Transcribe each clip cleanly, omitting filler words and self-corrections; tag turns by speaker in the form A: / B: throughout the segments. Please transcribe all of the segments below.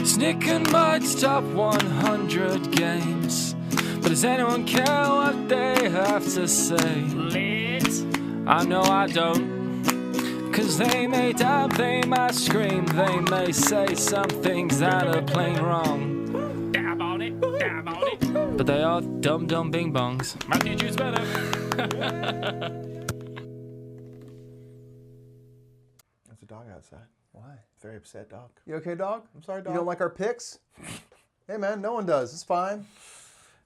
A: Nick and Mike's top 100 games. But does anyone care what they have to say? Let's. I know I don't. Cause they may dab, they might scream, they may say some things that are plain wrong. Dab on it, dab on it. But they are dumb dumb bing bongs. My teacher's better.
B: There's a dog outside.
C: Why?
B: Very upset dog.
C: You okay, dog?
B: I'm sorry, dog.
C: You don't like our picks? Hey, man, no one does. It's fine.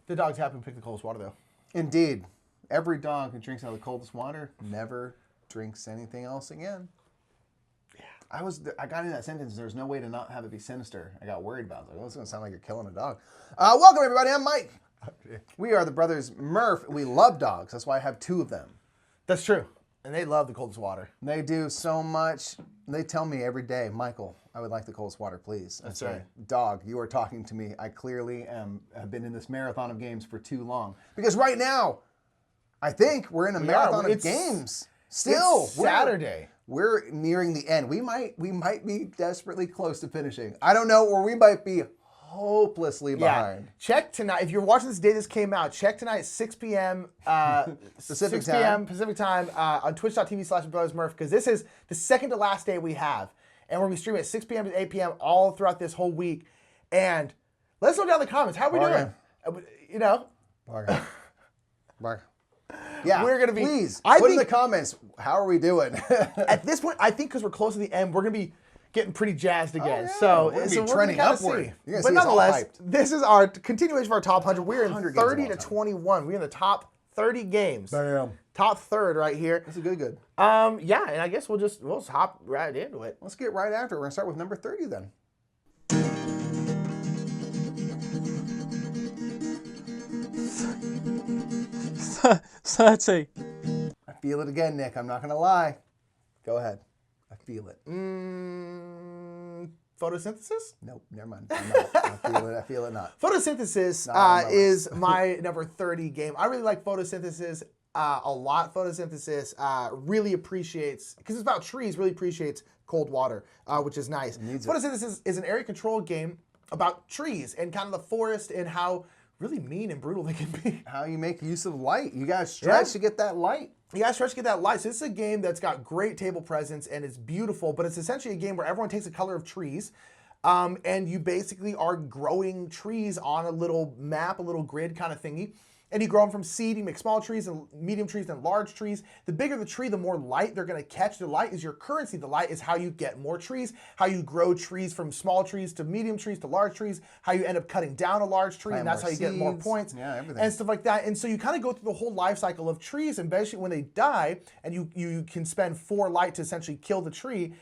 B: The dog's happy to pick the coldest water, though.
C: Indeed. Every dog who drinks out of the coldest water never drinks anything else again. Yeah. I got into that sentence. There's no way to not have it be sinister. I got worried about it. I was like, oh, it's going to sound like you're killing a dog. Welcome, everybody. I'm Mike. We are the brothers Murph. We love dogs. That's why I have two of them.
B: That's true. And they love the coldest water.
C: They do so much. They tell me every day, Michael, I would like the coldest water, please.
B: That's right.
C: Dog, you are talking to me. I clearly have been in this marathon of games for too long. Because right now, I think we're in a marathon of games. Still,
B: it's Saturday.
C: We're nearing the end. We might be desperately close to finishing. I don't know, or we might be hopelessly behind.
B: Yeah. Check tonight. If you're watching this day this came out, check tonight at 6 p.m.
C: Pacific
B: 6 p.m. Pacific time on twitch.tv/brothersmurph, because this is the second to last day we have. And we're going to be streaming at 6 p.m. to 8 p.m. all throughout this whole week. And let us know down in the comments. How are we doing? You know?
C: Bargain. Yeah,
B: we're going to be...
C: Please, put in the comments, how are we doing?
B: At this point, I think because we're close to the end, we're going to be getting pretty jazzed again.
C: Oh, yeah.
B: So
C: we're
B: going
C: trending upward.
B: But nonetheless, this is our continuation of our top 100. We're in 30 to 21. We're in the top 30 games.
C: Damn.
B: Top third right here.
C: This is good.
B: Yeah, and I guess we'll just hop right into it.
C: Let's get right after it. We're going to start with number 30 then.
A: Thirty.
C: I feel it again, Nick. I'm not going to lie. Go ahead. I feel it.
B: Photosynthesis?
C: Nope, never mind. I'm not. I feel it not.
B: Photosynthesis is my number 30 game. I really like Photosynthesis a lot. Photosynthesis really appreciates, because it's about trees, really appreciates cold water, which is nice. Photosynthesis is an area control game about trees and kind of the forest and how really mean and brutal they can be.
C: How you make use of light. You got to stretch to get that light.
B: You got to stretch to get that light. So this is a game that's got great table presence and it's beautiful, but it's essentially a game where everyone takes a color of trees and you basically are growing trees on a little map, a little grid kind of thingy. And you grow them from seed. You make small trees and medium trees and large trees. The bigger the tree, the more light they're going to catch. The light is your currency. The light is how you get more trees, how you grow trees from small trees to medium trees to large trees, how you end up cutting down a large tree, and that's how you get more points,
C: everything.
B: and stuff like that. And so you kind of go through the whole life cycle of trees, and basically when they die, and you can spend 4 light to essentially kill the tree,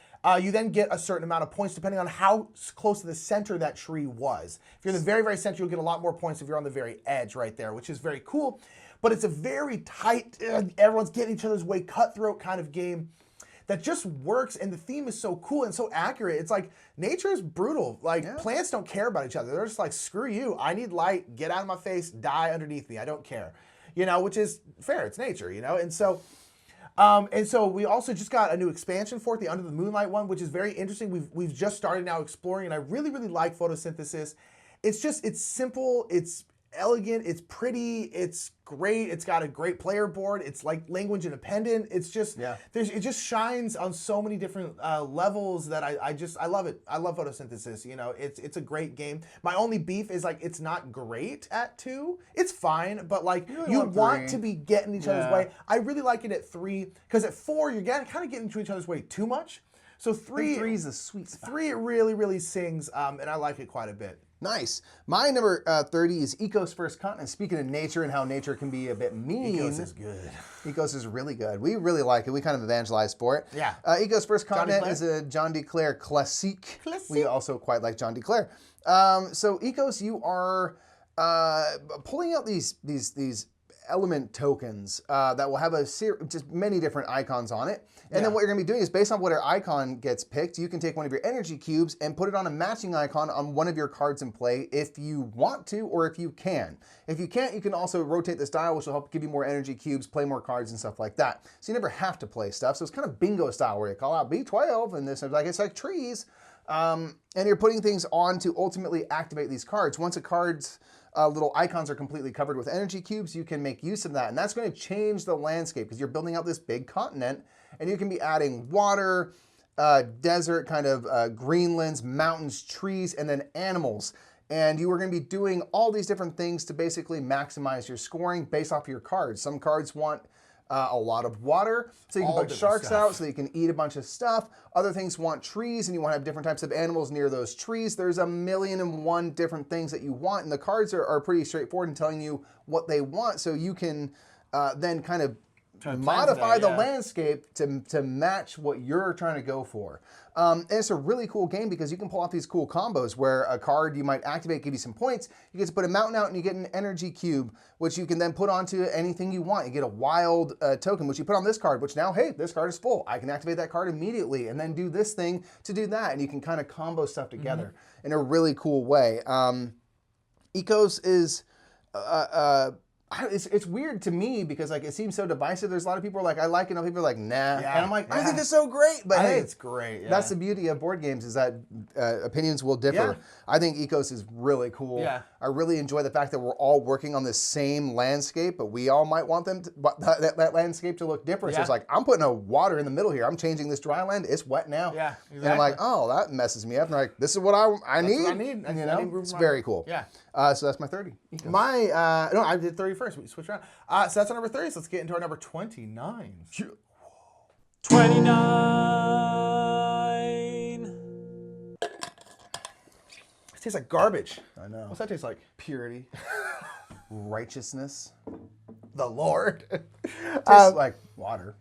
B: you then get a certain amount of points depending on how close to the center that tree was. If you're in the very, very center, you'll get a lot more points if you're on the very edge right there, which is very cool. But it's a very tight, everyone's getting each other's way, cutthroat kind of game that just works, and the theme is so cool and so accurate. It's like, nature is brutal. Like, plants don't care about each other. They're just like, screw you. I need light. Get out of my face. Die underneath me. I don't care. You know, which is fair. It's nature, you know? And so we also just got a new expansion for it, the Under the Moonlight one, which is very interesting. We've just started now exploring, and I really, really like Photosynthesis. It's simple, it's elegant, it's pretty, it's great, it's got a great player board, it's like language independent, it's just, it just shines on so many different levels that I love it. I love Photosynthesis, you know, it's a great game. My only beef is like, it's not great at 2. It's fine, but like, you want to be getting each other's way. I really like it at 3, because at 4, you're kind of getting into each other's way too much. So 3
C: is the sweet spot.
B: 3 it really, really sings, and I like it quite a bit.
C: Nice. My number 30 is Eco's First Continent. Speaking of nature and how nature can be a bit mean.
B: Ecos is good.
C: Ecos is really good. We really like it. We kind of evangelize for it.
B: Yeah.
C: Eco's First Continent is a John DeClaire classique. We also quite like John DeClaire. So Ecos, you are pulling out these element tokens that will have just many different icons on it. And then what you're going to be doing is based on whatever icon gets picked, you can take one of your energy cubes and put it on a matching icon on one of your cards in play if you want to or if you can. If you can't, you can also rotate this dial, which will help give you more energy cubes, play more cards and stuff like that. So you never have to play stuff. So it's kind of bingo style where you call out B12 and this, like it's like trees. And you're putting things on to ultimately activate these cards. Once a card's little icons are completely covered with energy cubes, you can make use of that. And that's going to change the landscape because you're building out this big continent and you can be adding water, desert, kind of greenlands, mountains, trees, and then animals. And you are going to be doing all these different things to basically maximize your scoring based off of your cards. Some cards want a lot of water, so you can put sharks out so that you can eat a bunch of stuff. Other things want trees, and you want to have different types of animals near those trees. There's 1,000,001 different things that you want, and the cards are pretty straightforward in telling you what they want, so you can then kind of modify the landscape to match what you're trying to go for. And it's a really cool game because you can pull off these cool combos where a card you might activate, give you some points. You get to put a mountain out and you get an energy cube, which you can then put onto anything you want. You get a wild token, which you put on this card, which now, hey, this card is full. I can activate that card immediately and then do this thing to do that. And you can kind of combo stuff together in a really cool way. Ecos is... it's weird to me because like it seems so divisive. There's a lot of people who are like, I like it, and other people are like, nah. And I'm like, I think it's so great. But
B: I
C: hey,
B: think it's great.
C: that's the beauty of board games is that opinions will differ. I think Ecos is really cool. I really enjoy the fact that we're all working on the same landscape, but we all might want them to, that landscape to look different. So it's like, I'm putting a water in the middle here. I'm changing this dry land. It's wet now.
B: Exactly.
C: And I'm like, oh, that messes me up. And I'm like, this is what I need.
B: What I need.
C: And, you know, it's very cool. So that's my 30. Ecos.
B: No, I did 30 first. We switched around. So that's our number 30. So let's get into our number 29.
A: 29.
B: It tastes like garbage.
C: I know.
B: What's that taste like?
C: Purity. Righteousness.
B: The Lord.
C: Tastes like water.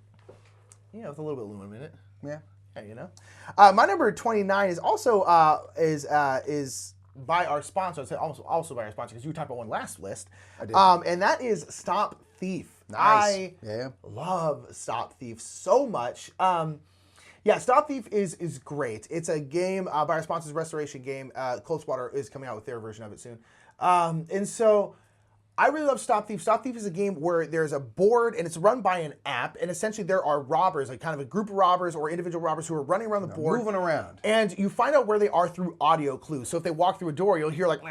B: Yeah, with a little bit of aluminum in it.
C: Yeah.
B: Yeah, you know. My number 29 is also is by our sponsor. I said also by our sponsor because you talked about one last list.
C: I did.
B: And that is Stop Thief.
C: Nice.
B: I love Stop Thief so much. Yeah, Stop Thief is great. It's a game by our sponsors, Restoration Game. Close Water is coming out with their version of it soon. And so I really love Stop Thief. Stop Thief is a game where there's a board and it's run by an app, and essentially there are robbers, like kind of a group of robbers or individual robbers who are running around the board.
C: Moving around.
B: And you find out where they are through audio clues. So if they walk through a door, you'll hear like,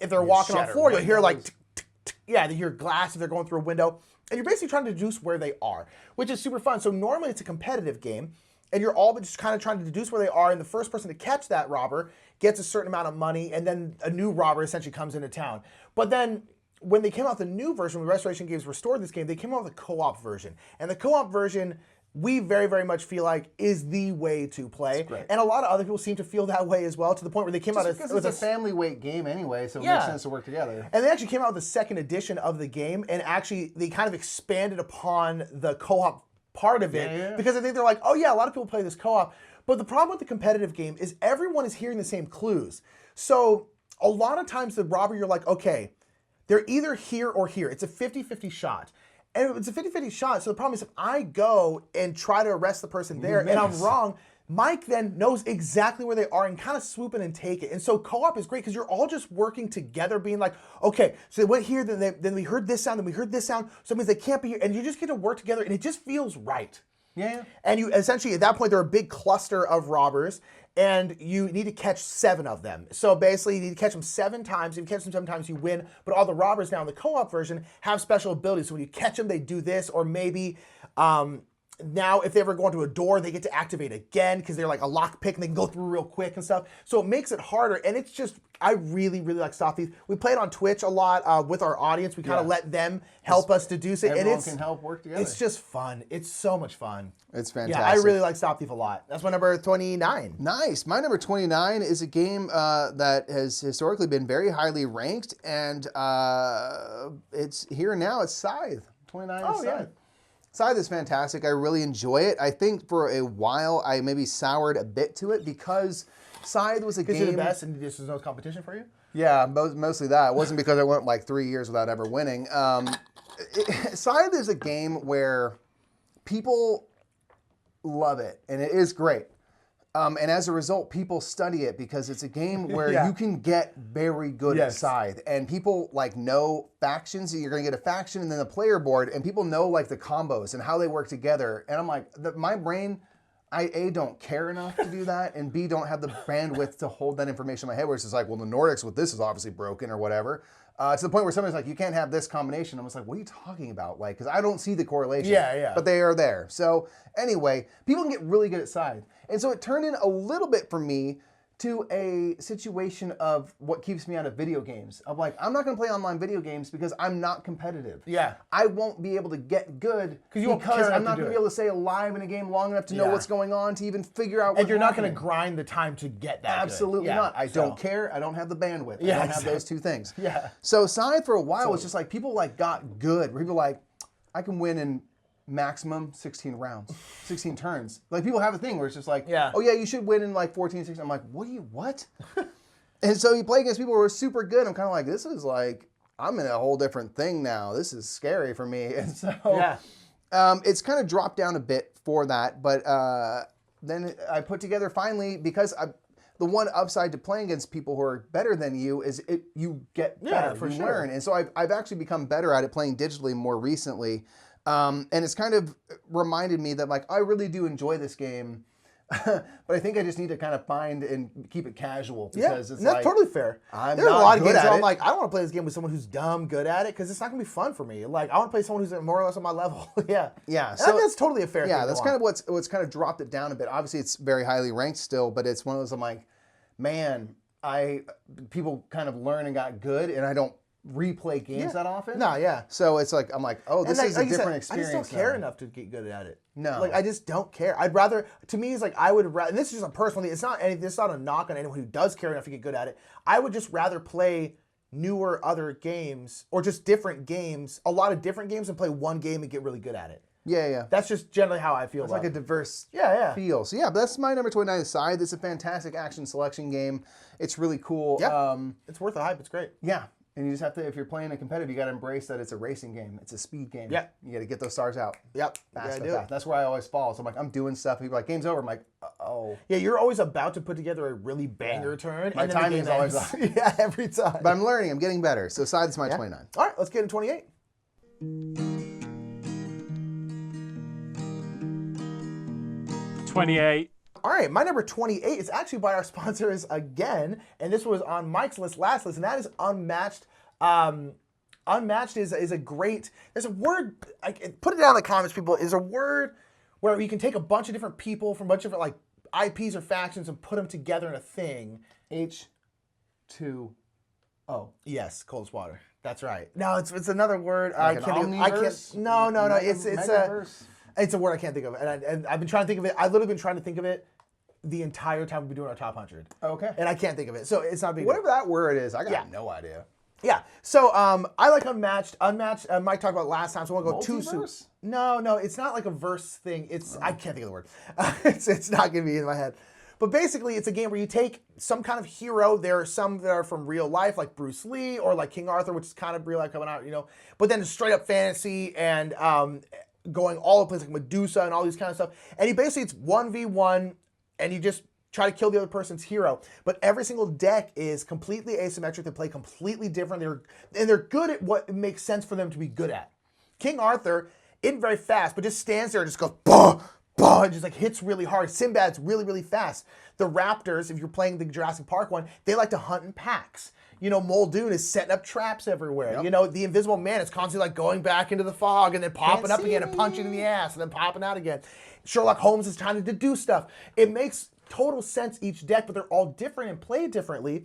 B: if they're walking on the floor, you'll hear like, tick, tick, tick. Yeah, they hear glass if they're going through a window. And you're basically trying to deduce where they are, which is super fun. So normally it's a competitive game, and you're all just kind of trying to deduce where they are, and the first person to catch that robber gets a certain amount of money, and then a new robber essentially comes into town. But then when they came out with the new version, when Restoration Games restored this game, they came out with a co-op version. And the co-op version, we very, very much feel like is the way to play. And a lot of other people seem to feel that way as well, to the point where they came out
C: because it's a family weight game anyway, so it makes sense to work together.
B: And they actually came out with the second edition of the game, and actually they kind of expanded upon the co-op part of it because I think they're like, oh yeah, a lot of people play this co-op. But the problem with the competitive game is everyone is hearing the same clues. So a lot of times the robber, you're like, okay, they're either here or here. It's a 50-50 shot. And it's a 50-50 shot, so the problem is if I go and try to arrest the person there and I'm wrong, Mike then knows exactly where they are and kind of swoop in and take it. And so co-op is great because you're all just working together, being like, okay, so they went here, then we heard this sound, then we heard this sound, so it means they can't be here. And you just get to work together, and it just feels right. And you essentially, at that point, they're a big cluster of robbers, and you need to catch 7 of them. So basically, you need to catch them 7 times. If you catch them 7 times, you win. But all the robbers now in the co-op version have special abilities. So when you catch them, they do this, or maybe now if they ever go into a door, they get to activate again because they're like a lock pick and they can go through real quick and stuff. So it makes it harder, and it's just, I really, really like Stop Thief. We play it on Twitch a lot with our audience. We kind of let them help us deduce it.
C: Everyone can help work together.
B: It's just fun. It's so much fun.
C: It's fantastic.
B: Yeah, I really like Stop Thief a lot. That's my number 29.
C: Nice. My number 29 is a game that has historically been very highly ranked, and it's here now. It's Scythe. 29 is Scythe. Scythe is fantastic. I really enjoy it. I think for a while I maybe soured a bit to it because Scythe was a game...
B: Is it the best and there's no competition for you?
C: Yeah, mostly that. It wasn't because I went like 3 years without ever winning. Scythe is a game where people love it, and it is great. And as a result, people study it because it's a game where you can get very good at Scythe. And people like know factions. You're going to get a faction and then a player board, and people know like the combos and how they work together. And I'm like, my brain I A, don't care enough to do that, and B, don't have the bandwidth to hold that information in my head where it's just like, well, the Nordics with this is obviously broken or whatever. To the point where somebody's like, you can't have this combination. I'm just like, what are you talking about? Like, because I don't see the correlation.
B: Yeah.
C: But they are there. So anyway, people can get really good at side. And so it turned in a little bit for me to a situation of what keeps me out of video games. Of like, I'm not going to play online video games because I'm not competitive.
B: Yeah.
C: I won't be able to get good because I'm not going to be able to stay alive in a game long enough to know what's going on to even figure out what's
B: And you're not going
C: happening.
B: to grind the time to get that
C: Absolutely
B: good.
C: not. I don't care. I don't have the bandwidth. I don't have those two things.
B: Yeah.
C: So Scythe for a while was just like, people like got good. Where people like, I can win in maximum 16 rounds, 16 turns. Like people have a thing where it's just like, oh yeah, you should win in like 14, 16. I'm like, what? And so you play against people who are super good. I'm kind of like, this is like, I'm in a whole different thing now. This is scary for me. And so it's kind of dropped down a bit for that. But then I put together finally, because the one upside to playing against people who are better than you is you get better, you learn. And so I've actually become better at it playing digitally more recently. And it's kind of reminded me that like I really do enjoy this game, but I think I just need to kind of find and keep it casual because it's
B: that's
C: like,
B: totally fair.
C: I'm
B: There's a
C: not
B: lot of
C: good
B: games
C: at
B: where I'm
C: it.
B: like, I don't want to play this game with someone who's dumb good at it because it's not gonna be fun for me. Like I want to play someone who's more or less on my level.
C: Yeah.
B: And I think that's totally a fair thing.
C: Yeah, that's kind of what's kind of dropped it down a bit. Obviously, it's very highly ranked still, but it's one of those I'm like, man, people kind of learn and got good, and I don't replay games that often.
B: No,
C: So it's like, I'm like, oh, this is a different experience.
B: I just don't care enough to get good at it.
C: No.
B: Like, I just don't care. I'd rather, to me, it's like, I would rather, and this is just a personal thing, it's not a knock on anyone who does care enough to get good at it. I would just rather play newer other games, or just different games, a lot of different games, and play one game and get really good at it.
C: Yeah.
B: That's just generally how I feel.
C: It's like a diverse feel. So but that's my number 29 Scythe. It's a fantastic action selection game. It's really cool.
B: Yeah. It's worth the hype. It's great.
C: Yeah. And you just have to, if you're playing a competitive, you got to embrace that it's a racing game. It's a speed game.
B: Yeah.
C: You got to get those stars out.
B: Yep.
C: Fast. That's where I always fall. So I'm like, I'm doing stuff. People are like, game's over. I'm like, oh.
B: Yeah, you're always about to put together a really banger turn.
C: My timing's always off.
B: Yeah, every time.
C: But I'm learning. I'm getting better. So Scythe is my 29.
B: All right, let's get in 28.
A: 28.
B: All right, my number 28 is actually by our sponsors again, and this was on Mike's last list, and that is Unmatched. Unmatched is a great, there's a word, put it down in the comments, people, is a word where you can take a bunch of different people from a bunch of different like IPs or factions and put them together in a thing.
C: H2O.
B: Yes, cold water. That's right. No, it's another word.
C: Like it's
B: a word I can't think of, and I've been trying to think of it. I've literally been trying to think of it the entire time we've been doing our top 100.
C: Okay.
B: And I can't think of it, so it's not big.
C: Whatever that word is, I got no idea.
B: Yeah. So I like Unmatched. Unmatched. Mike talked about it last time, so I won't go too soon. No, it's not like a verse thing. It's I can't think of the word. It's not gonna be in my head. But basically, it's a game where you take some kind of hero. There are some that are from real life, like Bruce Lee, or like King Arthur, which is kind of real life coming out, But then straight up fantasy and going all over the place, like Medusa and all these kind of stuff. And it's 1v1, and you just try to kill the other person's hero. But every single deck is completely asymmetric. They play completely different. They're good at what makes sense for them to be good at. King Arthur isn't very fast, but just stands there and just goes, bah, bah, and just like hits really hard. Sinbad's really, really fast. The Raptors, if you're playing the Jurassic Park one, they like to hunt in packs. Muldoon is setting up traps everywhere. Yep. The Invisible Man is constantly like going back into the fog and then popping up again and punching in the ass and then popping out again. Sherlock Holmes is trying to do stuff. It makes total sense each deck, but they're all different and played differently.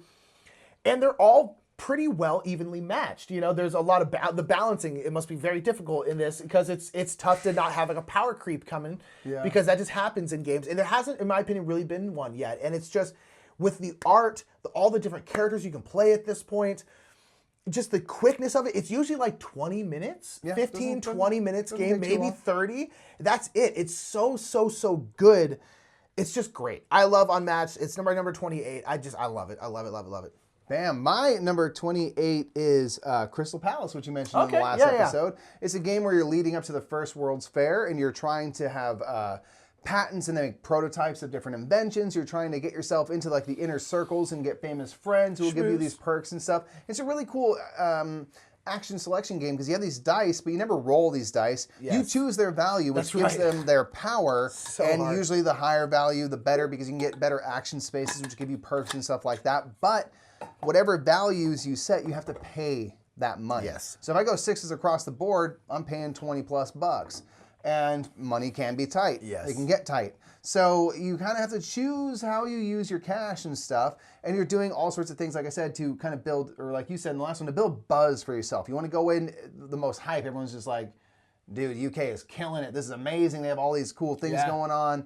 B: And they're all pretty well evenly matched. There's a lot of the balancing. It must be very difficult in this because it's tough to not have like a power creep coming because that just happens in games. And there hasn't, in my opinion, really been one yet. And it's just with the art, all the different characters you can play at this point, just the quickness of it. It's usually like 20 minutes, 15, 20 minutes game, maybe 30. That's it. It's so good. It's just great. I love Unmatched. It's number 28. I love it. I love it.
C: Bam. My number 28 is Crystal Palace, which you mentioned in the last episode. It's a game where you're leading up to the first World's Fair, and you're trying to have patents and then make prototypes of different inventions. You're trying to get yourself into like the inner circles and get famous friends who will give you these perks and stuff. It's a really cool action selection game because you have these dice, but you never roll these dice.
B: Yes.
C: You choose their value, which gives them their power, and usually the higher value, the better, because you can get better action spaces, which give you perks and stuff like that. But whatever values you set, you have to pay that money.
B: Yes.
C: So if I go 6s across the board, I'm paying $20+. And money can be tight.
B: Yes.
C: It can get tight. So you kind of have to choose how you use your cash and stuff. And you're doing all sorts of things, like I said, to kind of build, or like you said in the last one, to build buzz for yourself. You want to go in the most hype. Everyone's just like, dude, UK is killing it. This is amazing. They have all these cool things going on.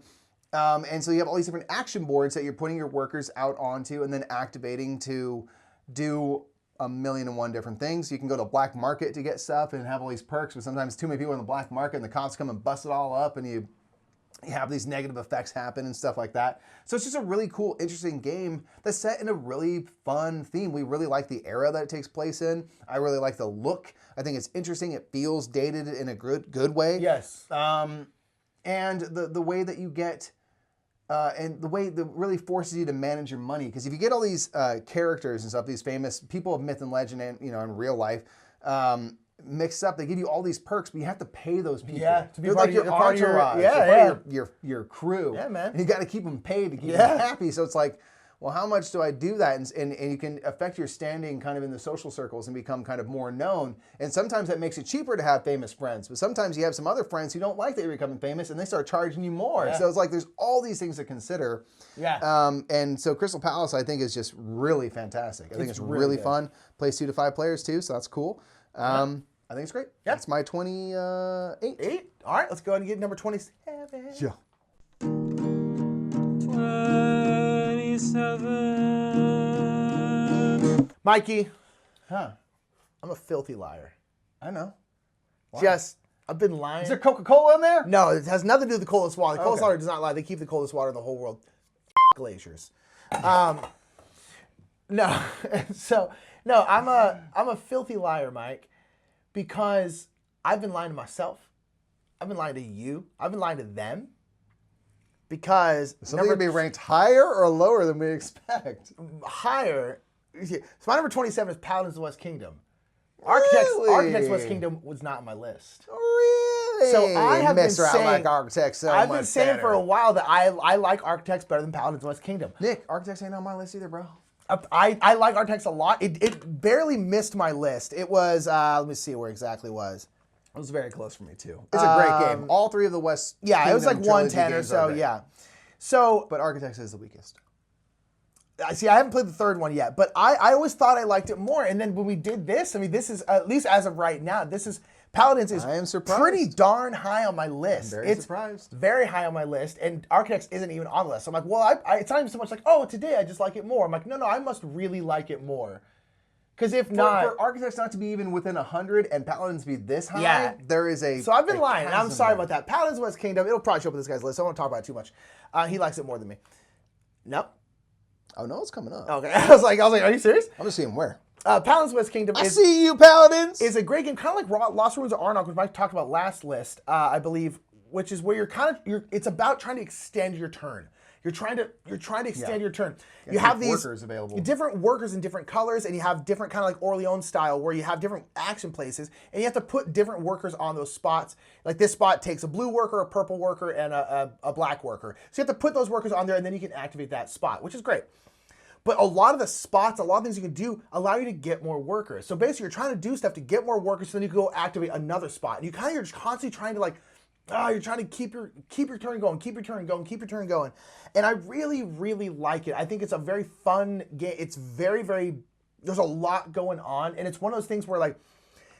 C: And so you have all these different action boards that you're putting your workers out onto and then activating to do 1,000,001 different things. You can go to black market to get stuff and have all these perks, but sometimes too many people in the black market and the cops come and bust it all up, and you have these negative effects happen and stuff like that. So it's just a really cool, interesting game that's set in a really fun theme. We really like the era that it takes place in. I really like the look. I think it's interesting. It feels dated in a good way.
B: Yes.
C: And the way that you get, and the way that really forces you to manage your money. Because if you get all these characters and stuff, these famous people of myth and legend and, in real life, mixed up, they give you all these perks, but you have to pay those people.
B: Yeah, to be
C: They're
B: part
C: like
B: of
C: your
B: part of your-
C: entourage.
B: yeah,
C: They're part
B: yeah.
C: of your crew.
B: Yeah, man.
C: And you got to keep them paid to keep them happy. So it's like, well, how much do I do that? And you can affect your standing kind of in the social circles and become kind of more known. And sometimes that makes it cheaper to have famous friends. But sometimes you have some other friends who don't like that you're becoming famous and they start charging you more.
B: Yeah.
C: So it's like there's all these things to consider.
B: Yeah.
C: And so Crystal Palace, I think, is just really fantastic. I think it's really
B: good.
C: fun. Plays 2 to 5 players too, so that's cool. I think it's great.
B: Yeah.
C: That's my 28.
B: 8? All right, let's go ahead and get number 27.
C: Yeah.
A: 27.
B: Mikey,
C: Huh.
B: I'm a filthy liar.
C: I know.
B: I've been lying.
C: Is there Coca-Cola in there?
B: No, it has nothing to do with the coldest water. The coldest
C: Okay.
B: water does not lie. They keep the coldest water in the whole world. Glaciers. No, I'm a filthy liar, Mike, because I've been lying to myself. I've been lying to you. I've been lying to them. Because
C: Something to be ranked higher or lower than we expect.
B: higher. So my number 27 is Paladins of the West Kingdom. Architects of the West Kingdom was not on my list.
C: Really?
B: So I have been
C: Mr. I
B: saying,
C: like Architects so
B: I've
C: much
B: been saying
C: better.
B: for a while that I like Architects better than Paladins of the West Kingdom.
C: Nick, Architects ain't on my list either, bro.
B: I like Architects a lot. It barely missed my list. It was, let me see where it exactly was. It was very close for me too.
C: It's a great game. All three of the West
B: Yeah, it was like
C: Kingdom
B: 110
C: trilogy
B: or
C: games are
B: so,
C: great.
B: yeah. So,
C: But Architects is the weakest.
B: see, I haven't played the third one yet, but I always thought I liked it more. And then when we did this, I mean, this is, at least as of right now, Paladins is
C: I am surprised.
B: pretty darn high on my list.
C: I'm very surprised.
B: Very high on my list, and Architects isn't even on the list. So I'm like, well, it's not even so much like, oh, today I just like it more. I'm like, no, I must really like it more. Because if not...
C: For Architects not to be even within 100 and Paladins be this high,
B: Yeah.
C: there is a...
B: So I've been lying, and I'm
C: chasm
B: sorry
C: there.
B: about that. Paladins of the West Kingdom, it'll probably show up on this guy's list. So I don't want to talk about it too much. He likes it more than me. No?
C: Oh, no, it's coming up.
B: Okay. I was like, are you serious?
C: I'm just seeing where.
B: Paladins of the West Kingdom
C: I
B: is...
C: see you, Paladins!
B: is a great game, kind of like Lost Ruins of Arnok, which Mike talked about last list, I believe, which is where it's about trying to extend your turn. You're trying to extend your turn. You have these
C: workers available.
B: different workers in different colors, and you have different kind of like Orleans style, where you have different action places, and you have to put different workers on those spots. Like this spot takes a blue worker, a purple worker, and a black worker. So you have to put those workers on there, and then you can activate that spot, which is great. But a lot of the spots, a lot of things you can do allow you to get more workers. So basically, you're trying to do stuff to get more workers, so then you can go activate another spot. And you're just constantly trying to you're trying to keep your turn going, keep your turn going. And I really, really like it. I think it's a very fun game. It's very, very, there's a lot going on. And it's one of those things where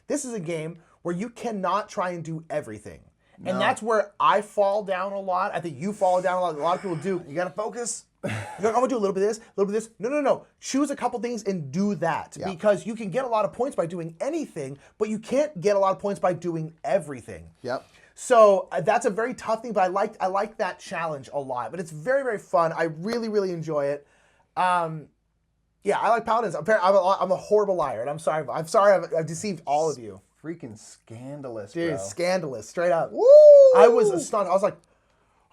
B: this is a game where you cannot try and do everything. No. And that's where I fall down a lot. I think you fall down a lot. A lot of people do.
C: You got to focus.
B: I'm going to do a little bit of this, a little bit of this. No. Choose a couple things and do that.
C: Yeah.
B: Because you can get a lot of points by doing anything, but you can't get a lot of points by doing everything.
C: Yep.
B: So that's a very tough thing, but I like that challenge a lot. But it's very, very fun. I really, really enjoy it. Yeah, I like Paladins. I'm a horrible liar, and I'm sorry. I've deceived all of you.
C: Freaking scandalous,
B: Dude,
C: bro.
B: scandalous, straight up.
C: Woo!
B: I was astonished. I was like,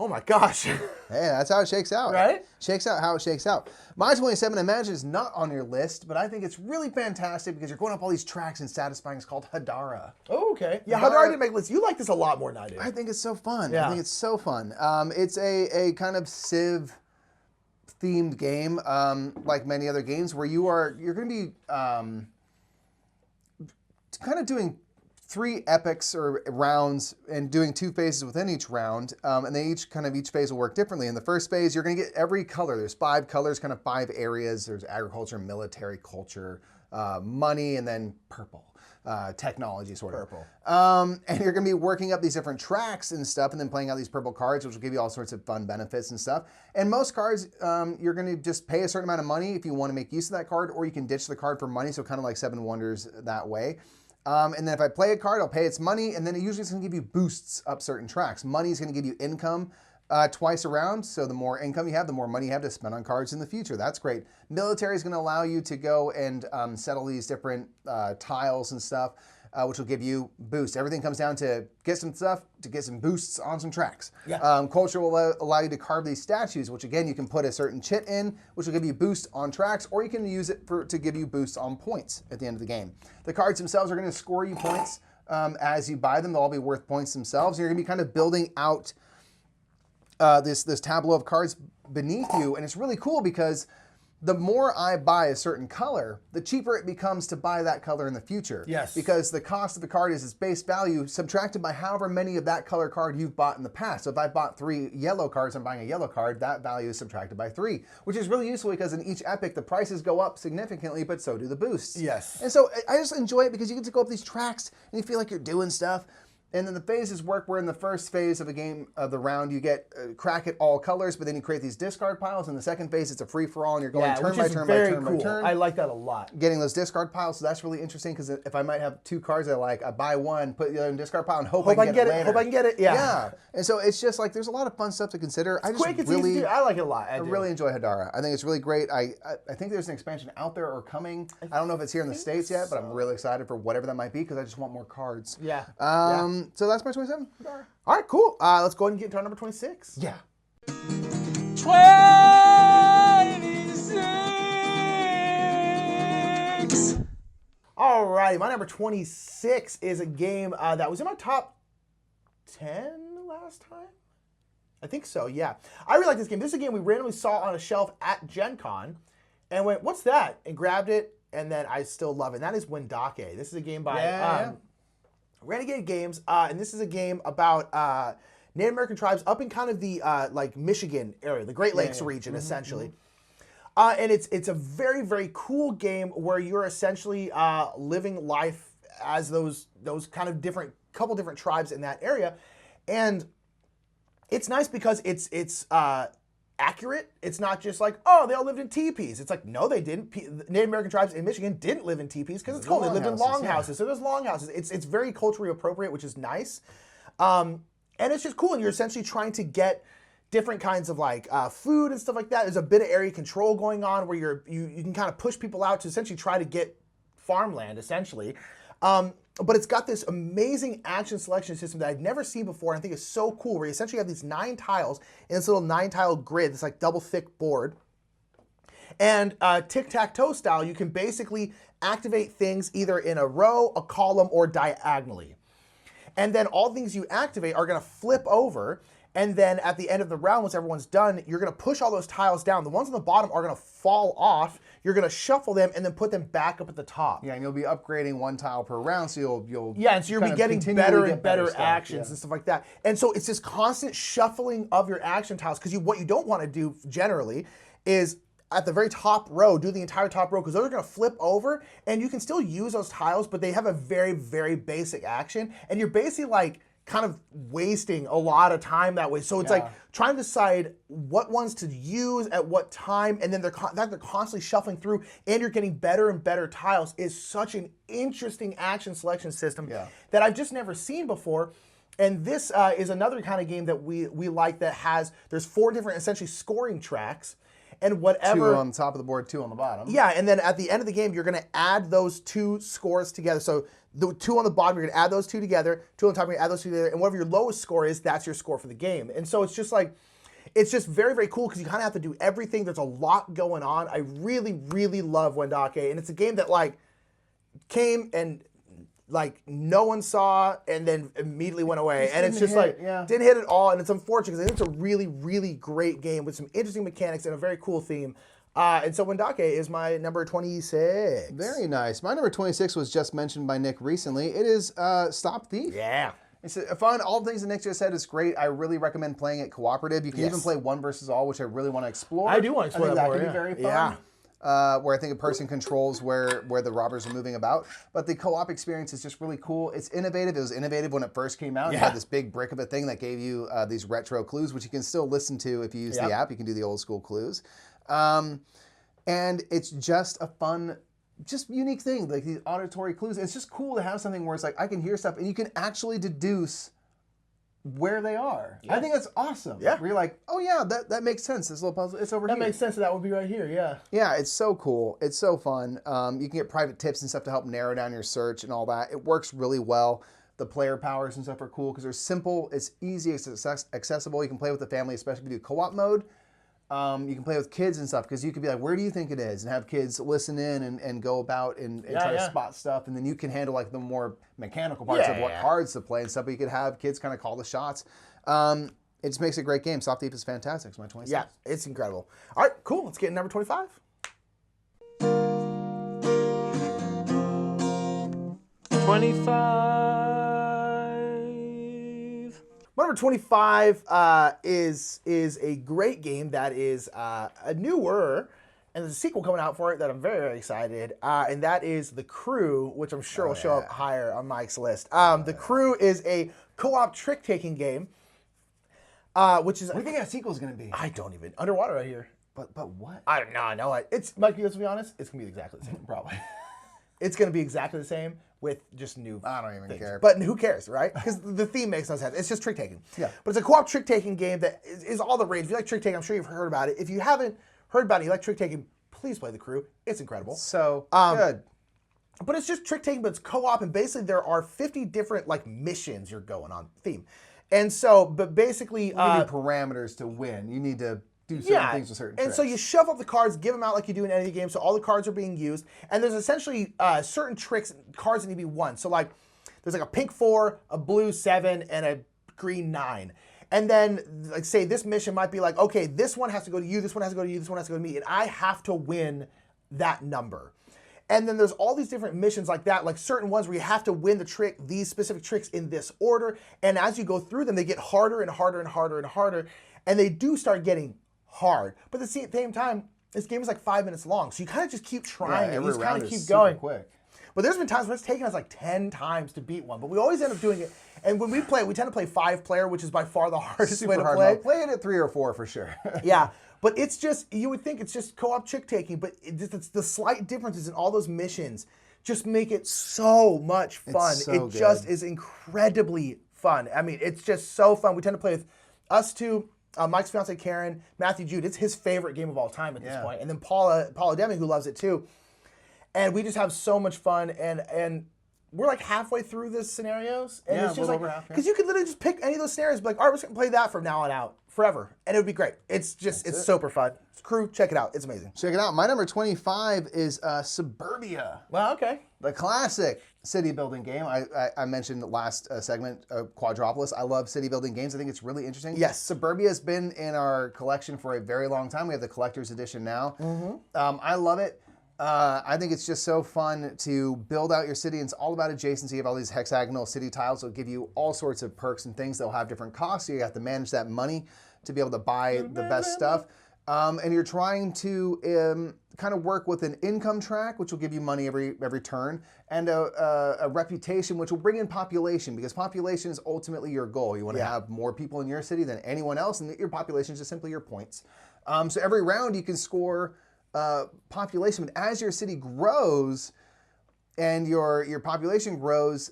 B: Oh my gosh.
C: Hey, that's how it shakes out.
B: Right?
C: Shakes out how it shakes out. My 27, I imagine, is not on your list, but I think it's really fantastic because you're going up all these tracks and satisfying. It's called Hadara.
B: Oh, okay. Yeah, Hadara didn't make lists. You like this a lot more than I do.
C: I think it's so fun.
B: Yeah.
C: I think it's so fun. It's a kind of Civ themed game, like many other games, where you're going to be kind of doing 3 epics or rounds and doing 2 phases within each round, and each phase will work differently. In the first phase, you're going to get every color. There's 5 colors, kind of 5 areas. There's agriculture, military, culture, money, and then purple. Technology, sort of.
B: Purple.
C: And you're going to be working up these different tracks and stuff, and then playing out these purple cards, which will give you all sorts of fun benefits and stuff. And most cards, you're going to just pay a certain amount of money if you want to make use of that card, or you can ditch the card for money, so kind of like Seven Wonders that way. And then if I play a card, I'll pay its money, and then it usually is going to give you boosts up certain tracks. Money is going to give you income twice around, so the more income you have, the more money you have to spend on cards in the future. That's great. Military is going to allow you to go and settle these different tiles and stuff, which will give you boosts. Everything comes down to get some stuff, to get some boosts on some tracks.
B: Yeah.
C: Culture will allow you to carve these statues, which again, you can put a certain chit in, which will give you boosts on tracks, or you can use it to give you boosts on points at the end of the game. The cards themselves are going to score you points as you buy them. They'll all be worth points themselves. And you're going to be kind of building out this tableau of cards beneath you, and it's really cool because the more I buy a certain color, the cheaper it becomes to buy that color in the future.
B: Yes.
C: Because the cost of the card is its base value subtracted by however many of that color card you've bought in the past. So if I bought 3 yellow cards, I'm buying a yellow card, that value is subtracted by 3, which is really useful because in each epic, the prices go up significantly, but so do the boosts.
B: Yes.
C: And so I just enjoy it because you get to go up these tracks and you feel like you're doing stuff. And then the phases work where in the first phase of a game of the round, you get crack at all colors, but then you create these discard piles. In the second phase, it's a free-for-all, and you're going turn by turn by turn by turn.
B: I like that a lot.
C: Getting those discard piles, so that's really interesting because if I might have 2 cards I like, I buy one, put the other in discard pile, and hope I can get it later.
B: Hope I can get it, yeah.
C: Yeah, and so it's just like there's a lot of fun stuff to consider.
B: It's quick, it's easy to do. I like it a lot. I
C: really enjoy Hadara. I think it's really great. I think there's an expansion out there or coming. I don't know if it's here in the States yet, but I'm really excited for whatever that might be because I just want more cards.
B: Yeah.
C: So that's my 27.
B: All right, cool. Let's go ahead and get into our number 26.
C: Yeah.
A: 26.
B: All right, my number 26 is a game that was in my top 10 last time. I think so, yeah. I really like this game. This is a game we randomly saw on a shelf at Gen Con and went, what's that? And grabbed it, and then I still love it. And that is Wendake. This is a game by Renegade Games, and this is a game about Native American tribes up in kind of the like Michigan area, the Great Lakes region, essentially. And it's a very, very cool game where you're essentially living life as those kind of couple different tribes in that area, and it's nice because it's accurate. It's not just like, oh, they all lived in teepees. It's like, no, they didn't. Native American tribes in Michigan didn't live in teepees because it's cold. They lived in longhouses. So there's longhouses. It's very culturally appropriate, which is nice. And it's just cool. And you're essentially trying to get different kinds of like food and stuff like that. There's a bit of area control going on where you can kind of push people out to essentially try to get farmland, essentially. But it's got this amazing action selection system that I've never seen before, and I think it's so cool, where you essentially have these 9 tiles in this little 9-tile grid, this like double thick board. And tic-tac-toe style, you can basically activate things either in a row, a column, or diagonally. And then all things you activate are gonna flip over, and then at the end of the round, once everyone's done, you're gonna push all those tiles down. The ones on the bottom are gonna fall off. You're gonna shuffle them and then put them back up at the top.
C: Yeah, and you'll be upgrading 1 tile per round, so you'll
B: and so you'll be getting better and better actions and stuff like that. And so it's this constant shuffling of your action tiles, because what you don't want to do generally is at the very top row, do the entire top row, because those are going to flip over, and you can still use those tiles, but they have a very, very basic action, and you're basically like kind of wasting a lot of time that way. So it's like trying to decide what ones to use at what time, and then they're constantly shuffling through, and you're getting better and better tiles is such an interesting action selection system that I've just never seen before. And this is another kind of game that we like that there's 4 different essentially scoring tracks. and whatever.
C: 2 on the top of the board, 2 on the bottom.
B: Yeah, and then at the end of the game, you're going to add those 2 scores together. So the 2 on the bottom, you're going to add those 2 together. 2 on the top, you're going to add those 2 together. And whatever your lowest score is, that's your score for the game. And so it's just like, it's just very, very cool because you kind of have to do everything. There's a lot going on. I really, really love Wendake. And it's a game that like came and like no one saw and then immediately went away. And it's just didn't hit at all. And it's unfortunate because I think it's a really, really great game with some interesting mechanics and a very cool theme. And so Wendake is my number 26.
C: Very nice. My number 26 was just mentioned by Nick recently. It is Stop Thief.
B: Yeah.
C: It's fun. All the things that Nick just said is great. I really recommend playing it cooperative. You can even play 1 versus all, which I really want to explore.
B: I do want to explore that more,
C: could be very fun. Where I think a person controls where the robbers are moving about. But the co-op experience is just really cool. It's innovative. It was innovative when it first came out. You had this big brick of a thing that gave you these retro clues, which you can still listen to if you use the app. You can do the old school clues. And it's just a fun, just unique thing, like these auditory clues. It's just cool to have something where it's like I can hear stuff and you can actually deduce where they are. I think that's awesome.
B: Yeah.
C: Where you're like, oh yeah, that makes sense. This little puzzle, it's over here.
B: That makes sense. That would be right here. Yeah.
C: Yeah, it's so cool. It's so fun. You can get private tips and stuff to help narrow down your search and all that. It works really well. The player powers and stuff are cool because they're simple. It's easy. It's accessible. You can play with the family, especially if you do co-op mode. You can play with kids and stuff because you could be like, where do you think it is? And have kids listen in and go about and try to spot stuff. And then you can handle like the more mechanical parts of what cards to play and stuff. But you could have kids kind of call the shots. It just makes a great game. Stop Thief is fantastic. It's my 26.
B: Yeah, it's incredible. All right, cool. Let's get number 25.
A: 25.
B: Number 25 is a great game that is a newer, and there's a sequel coming out for it that I'm very, very excited, and that is The Crew, which I'm sure will show up higher on Mike's list. The Crew is a co-op trick-taking game, which is...
C: What do you think that sequel is going to be?
B: I don't even... Underwater right here.
C: But what?
B: I don't know. I know. It's, Mike, let's be honest, it's going to be exactly the same, probably. It's going to be exactly the same with just new
C: I don't even care.
B: But who cares, right? Because the theme makes no sense. It's just trick-taking.
C: Yeah.
B: But it's a co-op trick-taking game that is all the rage. If you like trick-taking, I'm sure you've heard about it. If you haven't heard about it, you like trick-taking, please play The Crew. It's incredible.
C: So good.
B: But it's just trick-taking, but it's co-op, and basically there are 50 different like missions you're going on theme. And so, but basically...
C: You need parameters to win. You need to do certain things with certain tricks.
B: And so you shuffle up the cards, give them out like you do in any game, so all the cards are being used, and there's essentially certain tricks, cards that need to be won. So like, there's like a pink 4, a blue 7, and a green 9. And then, like say this mission might be like, okay, this one has to go to you, this one has to go to you, this one has to go to me, and I have to win that number. And then there's all these different missions like that, like certain ones where you have to win the trick, these specific tricks in this order, and as you go through them, they get harder and harder and harder and harder, and they do start getting hard. But at the same time, this game is like 5 minutes long, so you kind of just keep trying and you just kind of keep going.
C: Quick.
B: But there's been times where it's taken us like 10 times to beat one, but we always end up doing it. And when we play, we tend to play 5-player, which is by far the hardest way to play.
C: Play it at 3 or 4 for sure.
B: Yeah, but it's just, you would think it's just co-op trick-taking, but it's the slight differences in all those missions just make it so much fun. It just is incredibly fun. I mean, it's just so fun. We tend to play with us two, Mike's fiance Karen, Matthew Jude. It's his favorite game of all time at this point. And then Paula Deming, who loves it too. And we just have so much fun, and we're like halfway through the scenarios. And it's just like, because you could literally just pick any of those scenarios and be like, all right, we're just going to play that from now on out forever. And it would be great. It's just, it's super fun. Crew, check it out. It's amazing.
C: Check it out. My number 25 is Suburbia.
B: Well, okay.
C: The classic city building game. I mentioned last segment, Quadropolis. I love city building games. I think it's really interesting.
B: Yes.
C: Suburbia has been in our collection for a very long time. We have the collector's edition now. I love it. I think it's just so fun to build out your city. And it's all about adjacency. You have all these hexagonal city tiles that will give you all sorts of perks and things. They'll have different costs. So you have to manage that money to be able to buy the best stuff. And you're trying to kind of work with an income track, which will give you money every turn, and a reputation, which will bring in population, because population is ultimately your goal. You want to have more people in your city than anyone else, and your population is just simply your points. So every round you can score population, but as your city grows and your population grows,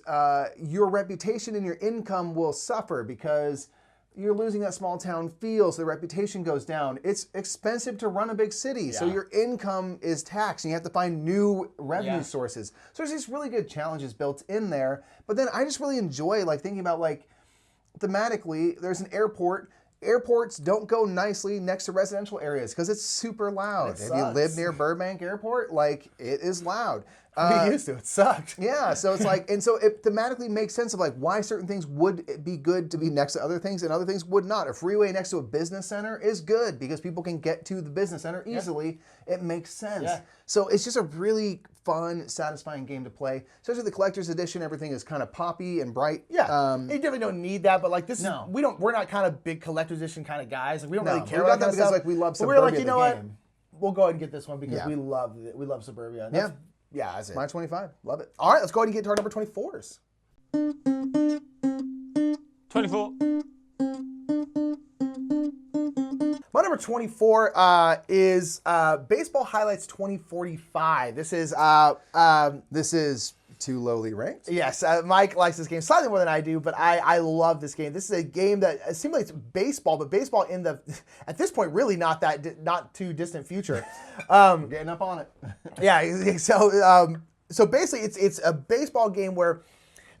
C: your reputation and your income will suffer, because you're losing that small town feel, so the reputation goes down. It's expensive to run a big city, so your income is taxed, and you have to find new revenue sources. So there's these really good challenges built in there. But then I just really enjoy like thinking about like thematically, there's an airport. Airports don't go nicely next to residential areas because it's super loud. If you live near Burbank Airport, like it is loud.
B: We used to. It sucked.
C: Yeah, so it's like, and so it thematically makes sense of like why certain things would be good to be next to other things and other things would not. A freeway next to a business center is good because people can get to the business center easily. It makes sense. Yeah. So it's just a really fun, satisfying game to play. Especially the collector's edition, everything is kind of poppy and bright.
B: Yeah, you definitely don't need that, but like this is, we're not kind of big collector's edition kind of guys. Like, we don't really care about that because
C: like we love Suburbia.
B: But we're like, you know what? We'll go ahead and get this one because we love it. We love Suburbia. Yeah, that's it.
C: My 25. Love it.
B: All right, let's go ahead and get to our number 24s.
A: 24.
B: My number 24 is Baseball Highlights 2045. This is
C: too lowly ranked.
B: Yes, Mike likes this game slightly more than I do, but I love this game. This is a game that simulates baseball, but baseball in the at this point really not too distant future.
C: Getting up on it.
B: Yeah, so basically it's a baseball game where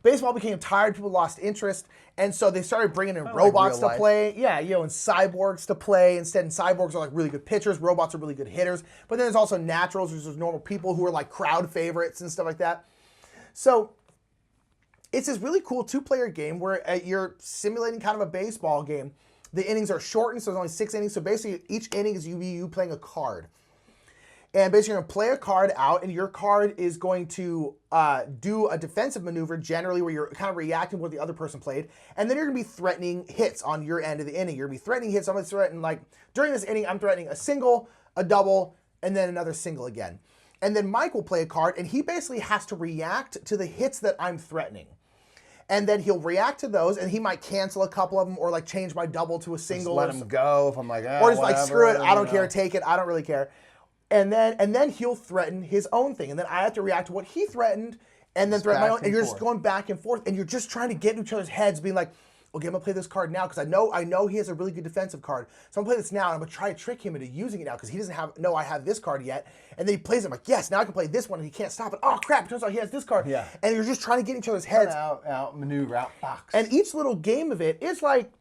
B: baseball became tired, people lost interest, and so they started bringing in robots to play. Yeah, and cyborgs to play instead. And cyborgs are like really good pitchers, robots are really good hitters. But then there's also naturals, which is normal people who are like crowd favorites and stuff like that. So it's this really cool two-player game where you're simulating kind of a baseball game. The innings are shortened, so there's only 6 innings. So basically each inning is you playing a card. And basically you're going to play a card out, and your card is going to do a defensive maneuver, generally, where you're kind of reacting to what the other person played. And then you're going to be threatening hits on your end of the inning. You're going to be threatening hits. I'm going to threaten, like, during this inning, I'm threatening a single, a double, and then another single again. And then Mike will play a card, and he basically has to react to the hits that I'm threatening. And then he'll react to those, and he might cancel a couple of them, or like change my double to a single.
C: Just let him go if I'm like,
B: or just like, screw it, I don't care, take it, I don't really care. And then he'll threaten his own thing, and then I have to react to what he threatened, and then threaten my own. And you're just going back and forth, and you're just trying to get in each other's heads, being like, okay, I'm gonna play this card now because I know he has a really good defensive card, so I'm gonna play this now, and I'm gonna try to trick him into using it now because he doesn't know I have this card yet. And then he plays it, I'm like, yes, now I can play this one, and he can't stop it. Oh crap! It turns out he has this card. Yeah. And you're just trying to get in each other's heads.
C: Out, maneuver, out, box.
B: And each little game of it is like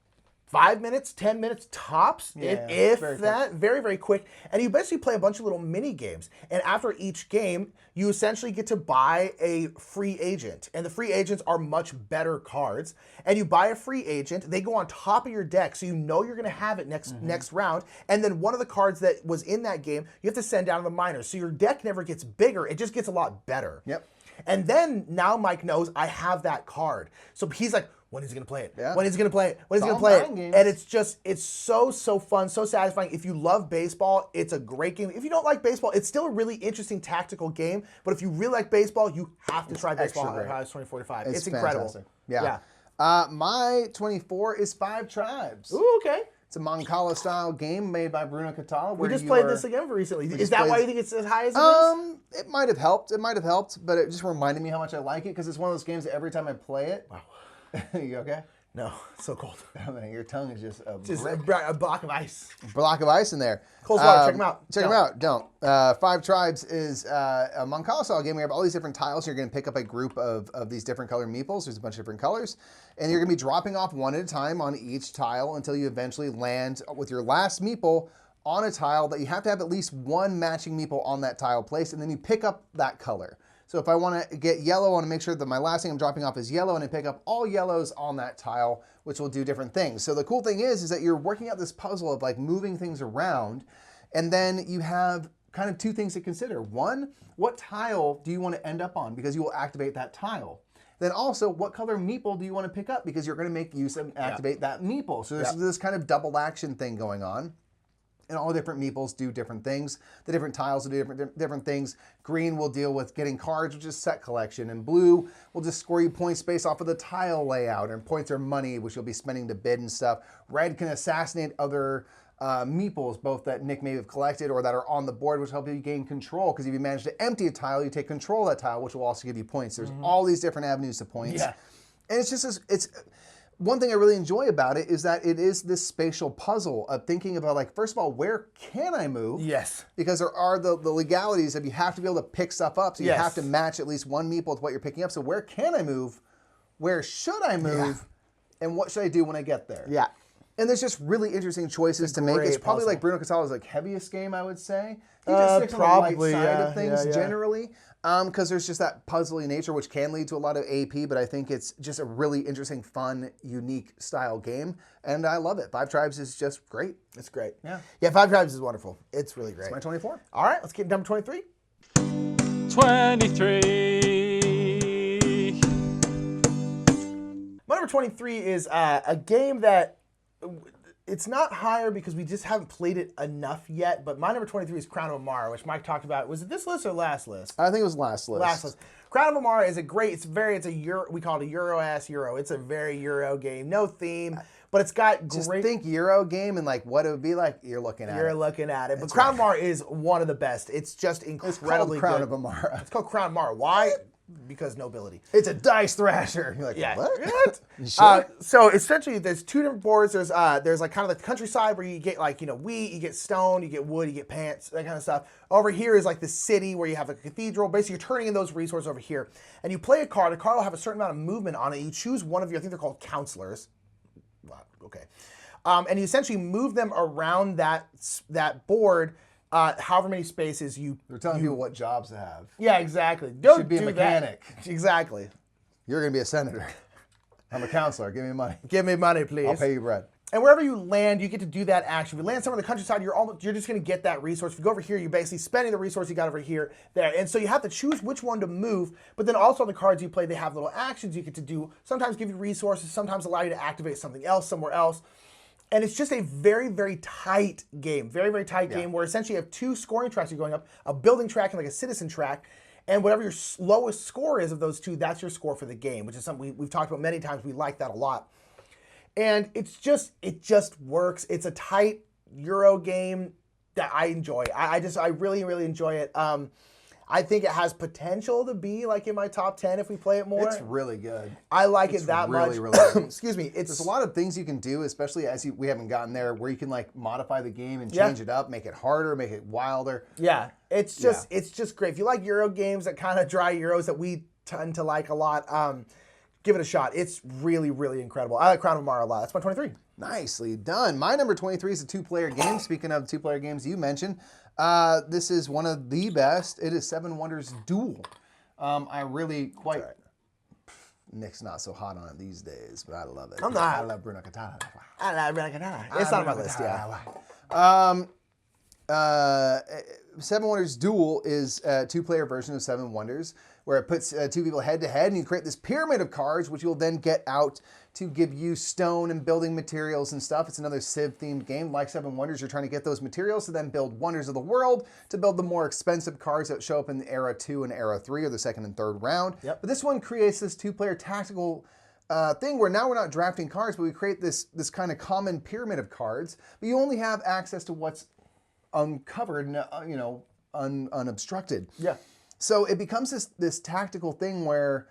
B: 5 minutes, 10 minutes tops, if that. Very, very quick. And you basically play a bunch of little mini games. And after each game, you essentially get to buy a free agent. And the free agents are much better cards. And you buy a free agent, they go on top of your deck, so you know you're going to have it next round. And then one of the cards that was in that game, you have to send down to the minors. So your deck never gets bigger, it just gets a lot better.
C: Yep.
B: And then now Mike knows I have that card. So he's like, when is he going to play it? Yeah. When is he going to play it? When is he going to play it? Games. And it's so fun, so satisfying. If you love baseball, it's a great game. If you don't like baseball, it's still a really interesting tactical game. But if you really like baseball, you have to try Baseball Highlights 2045. It's incredible.
C: Fantastic. Yeah. My 24 is Five Tribes.
B: Ooh, okay.
C: It's a Mancala-style game made by Bruno Catala.
B: We just played this again recently. Is that why you think it's as high as it is?
C: It might have helped. It might have helped, but it just reminded me how much I like it because it's one of those games that every time I play it. Wow. You okay?
B: No, it's so cold.
C: Your tongue is just a
B: block of ice.
C: Block of ice in there.
B: Cold water, check them out.
C: Check them out. Don't. Five Tribes is a Mancala-style game where you have all these different tiles. You're going to pick up a group of these different color meeples. There's a bunch of different colors. And you're going to be dropping off one at a time on each tile until you eventually land with your last meeple on a tile that you have to have at least one matching meeple on that tile placed, and then you pick up that color. So if I want to get yellow, I want to make sure that my last thing I'm dropping off is yellow, and I pick up all yellows on that tile, which will do different things. So the cool thing is that you're working out this puzzle of like moving things around, and then you have kind of two things to consider. One, what tile do you want to end up on? Because you will activate that tile. Then also, what color meeple do you want to pick up? Because you're going to make use and activate that meeple. So there's this kind of double action thing going on. And all the different meeples do different things. The different tiles will do different things. Green will deal with getting cards, which is set collection. And blue will just score you points based off of the tile layout. And points are money, which you'll be spending to bid and stuff. Red can assassinate other meeples, both that Nick may have collected or that are on the board, which help you gain control. Because if you manage to empty a tile, you take control of that tile, which will also give you points. There's all these different avenues to points. Yeah. And it's just, one thing I really enjoy about it is that it is this spatial puzzle of thinking about, like, first of all, where can I move?
B: Yes.
C: Because there are the legalities of you have to be able to pick stuff up, so you
B: Yes.
C: have to match at least one meeple with what you're picking up. So where can I move? Where should I move? And what should I do when I get there?
B: Yeah.
C: And there's just really interesting choices to make. It's probably
B: puzzle.
C: like Bruno Catala's like heaviest game, I would say. He just sticks on the light side of things generally, because there's just that puzzly nature, which can lead to a lot of AP. But I think it's just a really interesting, fun, unique style game, and I love it. Five Tribes is just great.
B: It's great.
C: Yeah.
B: Yeah, Five Tribes is wonderful. It's really great.
C: My 24.
B: All right, let's get to number 23.
A: 23.
B: My number 23 is a game that it's not higher because we just haven't played it enough yet, but my number 23 is Crown of Amara, which Mike talked about. Was it this list or last list?
C: I think it was last list.
B: Last list. Crown of Amara is a great, it's a Euro, we call it a Euro-ass Euro. It's a very Euro game. No theme, but it's got
C: Just
B: great...
C: think Euro game and like what it would be like, you're looking at it.
B: You're looking at it. But Crown of Amara is one of the best. It's just incredibly
C: It's called Crown
B: good.
C: of Amara.
B: It's called Crown of Amara. Why? Because nobility.
C: It's a dice thrasher. You're like,
B: Yeah.
C: what? You sure?
B: So essentially, there's two different boards. There's like kind of the countryside where you get like, wheat, you get stone, you get wood, you get pants, that kind of stuff. Over here is like the city where you have a cathedral. Basically, you're turning in those resources over here. And you play a card. A card will have a certain amount of movement on it. You choose one of your, I think they're called counselors. Wow, okay. And you essentially move them around that board, however many spaces you...
C: They're telling people what jobs to have.
B: Yeah, exactly. Don't
C: should be a
B: do
C: mechanic.
B: That. Exactly.
C: You're going to be a senator. I'm a counselor. Give me money.
B: Give me money, please.
C: I'll pay you bread.
B: And wherever you land, you get to do that action. If you land somewhere in the countryside, you're just going to get that resource. If you go over here, you're basically spending the resource you got over here, there. And so you have to choose which one to move. But then also on the cards you play, they have little actions you get to do. Sometimes give you resources, sometimes allow you to activate something else somewhere else. And it's just a very, very tight game. Very, very tight game where essentially you have two scoring tracks you're going up, a building track and like a citizen track. And whatever your lowest score is of those two, that's your score for the game, which is something we've talked about many times. We like that a lot. And it just works. It's a tight Euro game that I enjoy. I really, really enjoy it. I think it has potential to be like in my top 10 if we play it more.
C: It's really good.
B: I like it that much.
C: Really, really good.
B: Excuse me.
C: There's a lot of things you can do, especially as we haven't gotten there, where you can like modify the game and change it up, make it harder, make it wilder.
B: Yeah, it's just great. If you like Euro games, that kind of dry Euros that we tend to like a lot, give it a shot. It's really, really incredible. I like Crown of Amara a lot. That's my 23.
C: Nicely done. My number 23 is a two-player game. Speaking of two-player games you mentioned, this is one of the best. It is Seven Wonders Duel. I really quite... Nick's not so hot on it these days, but I love it.
B: I'm not.
C: I love Bruno Catala.
B: I like Bruno Catala. It's not on my list, yeah.
C: Seven Wonders Duel is a two-player version of Seven Wonders, where it puts two people head-to-head, and you create this pyramid of cards, which you'll then get out to give you stone and building materials and stuff. It's another Civ-themed game. Like Seven Wonders, you're trying to get those materials to then build Wonders of the World, to build the more expensive cards that show up in the Era 2 and Era 3, or the second and third round.
B: Yep.
C: But this one creates this two-player tactical thing where now we're not drafting cards, but we create this kind of common pyramid of cards, but you only have access to what's uncovered, unobstructed.
B: Yeah.
C: So it becomes this tactical thing where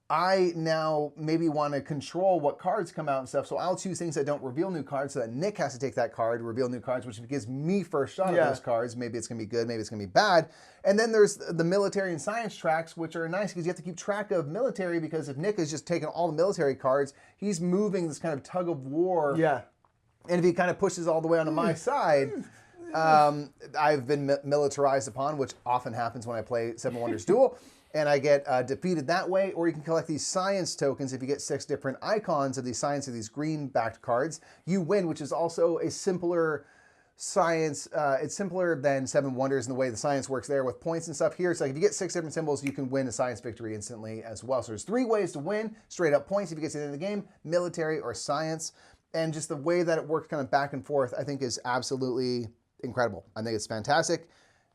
C: I now maybe want to control what cards come out and stuff. So I'll choose things that don't reveal new cards so that Nick has to take that card, reveal new cards, which gives me first shot at those cards. Maybe it's going to be good, maybe it's going to be bad. And then there's the military and science tracks, which are nice because you have to keep track of military, because if Nick is just taking all the military cards, he's moving this kind of tug of war.
B: Yeah.
C: And if he kind of pushes all the way onto my side... I've been militarized upon, which often happens when I play Seven Wonders Duel, and I get defeated that way. Or you can collect these science tokens. If you get 6 different icons of these science, of these green-backed cards, you win, which is also a simpler science. It's simpler than Seven Wonders in the way the science works there with points and stuff. Here, it's like if you get 6 different symbols, you can win a science victory instantly as well. So there's 3 ways to win: straight up points if you get to the end of the game, military, or science. And just the way that it works kind of back and forth, I think is absolutely incredible. I think it's fantastic.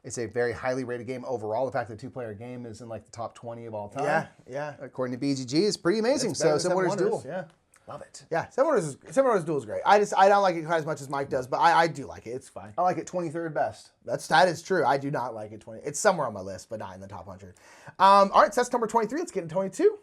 C: It's a very highly rated game overall. The fact that a two-player game is in like the top 20 of all time.
B: Yeah, yeah.
C: According to BGG, is pretty amazing. So Seven Wonders Duel.
B: Yeah.
C: Love it.
B: Yeah, Seven Wonders Duel is great. I don't like it quite as much as Mike does, but I do like it. It's fine.
C: I like it 23rd best.
B: That is true. I do not like it 20. It's somewhere on my list, but not in the top 100. All right, so that's number 23. Let's get into 22.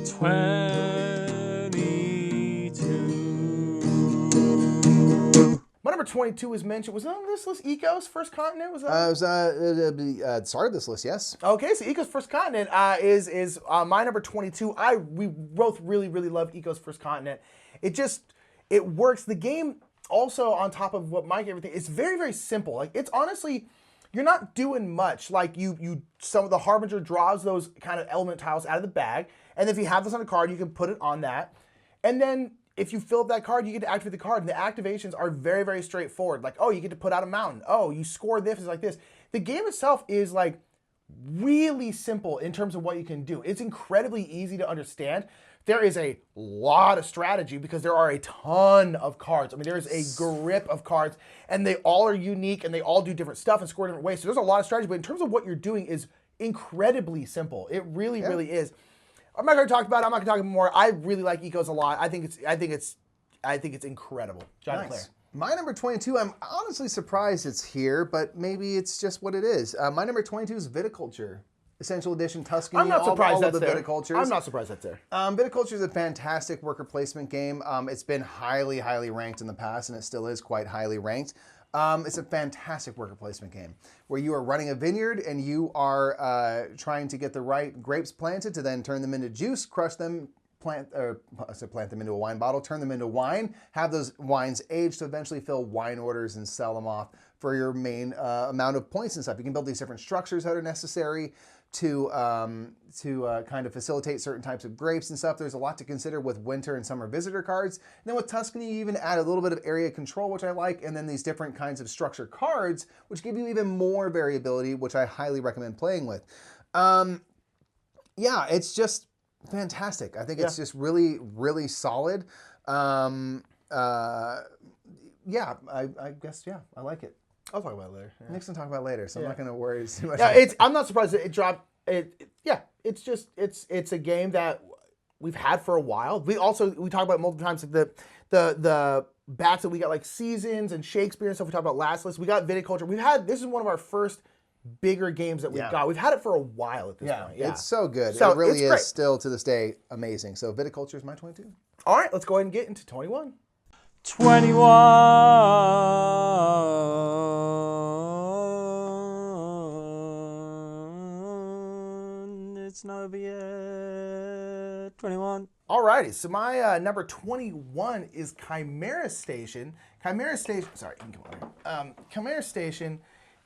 A: 22.
B: My number 22 was mentioned. Was it on this list? Ecos First Continent? Was that?
C: It started this list, yes.
B: Okay, so Ecos First Continent is my number 22. We both really love Ecos First Continent. It works. The game also, on top of what Mike everything, it's very simple. Like, it's honestly, you're not doing much. Like, some of the Harbinger draws those kind of element tiles out of the bag, and if you have this on a card, you can put it on that, and then if you fill up that card, you get to activate the card, and the activations are very straightforward. Like, oh, you get to put out a mountain. Oh, you score this, it's like this. The game itself is like really simple in terms of what you can do. It's incredibly easy to understand. There is a lot of strategy because there are a ton of cards. I mean, there is a grip of cards, and they all are unique, and they all do different stuff and score different ways. So there's a lot of strategy, but in terms of what you're doing is incredibly simple. It really is. I'm not going to talk about it. I'm not going to talk more. I really like Ecos a lot. I think it's incredible. John Clare.
C: My number 22, I'm honestly surprised it's here, but maybe it's just what it is. My number 22 is Viticulture. Essential Edition Tuscany.
B: I'm not surprised that's there.
C: Viticultures.
B: I'm not surprised that's there.
C: Viticulture is a fantastic worker placement game. It's been highly ranked in the past, and it still is quite highly ranked. It's a fantastic worker placement game where you are running a vineyard and you are trying to get the right grapes planted to then turn them into juice, crush them, plant them into a wine bottle, turn them into wine, have those wines aged to eventually fill wine orders and sell them off for your main amount of points and stuff. You can build these different structures that are necessary to kind of facilitate certain types of grapes and stuff. There's a lot to consider with winter and summer visitor cards. And then with Tuscany, you even add a little bit of area control, which I like, and then these different kinds of structure cards, which give you even more variability, which I highly recommend playing with. Yeah, it's just fantastic. I think it's just really solid. Yeah, I guess, I like it.
B: I'll talk about it later.
C: Nick's gonna talk about it later, so I'm not gonna worry too much.
B: Yeah, I'm not surprised that it dropped. It's a game that we've had for a while. We talked about it multiple times. Like the bats that we got, like Seasons and Shakespeare and stuff. We talked about last list. We got Viticulture. This is one of our first bigger games that we've got. We've had it for a while at this point. Yeah,
C: it's so good. So it really is still to this day amazing. So Viticulture is my 22.
B: All right, let's go ahead and get into 21.
A: 21. It's not over yet. 21.
B: Alrighty, so my number 21 is Chimera Station. Chimera Station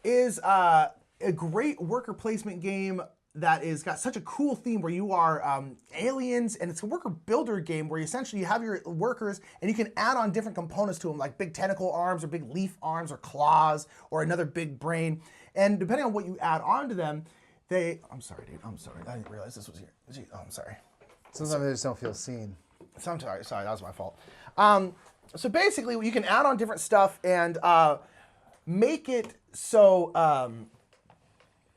B: is a great worker placement game that is got such a cool theme where you are aliens, and it's a worker builder game where essentially you have your workers and you can add on different components to them, like big tentacle arms or big leaf arms or claws or another big brain. And depending on what you add on to them, I'm sorry, dude. I'm sorry. I didn't realize this was here. Gee, I'm sorry.
C: Sometimes I just don't feel seen.
B: Sorry, that was my fault. So basically, you can add on different stuff and make it so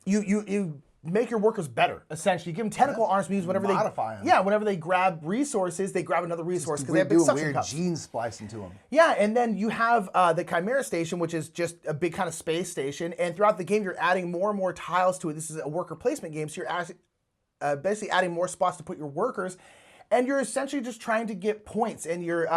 B: you make your workers better, essentially. You give them tentacle arms to use whenever
C: modify them.
B: Yeah, whenever they grab resources, they grab another resource because they have big suction
C: weird
B: cups.
C: gene splicing to them.
B: Yeah, and then you have the Chimera Station, which is just a big kind of space station, and throughout the game, you're adding more and more tiles to it. This is a worker placement game, so you're basically adding more spots to put your workers, and you're essentially just trying to get points, and you're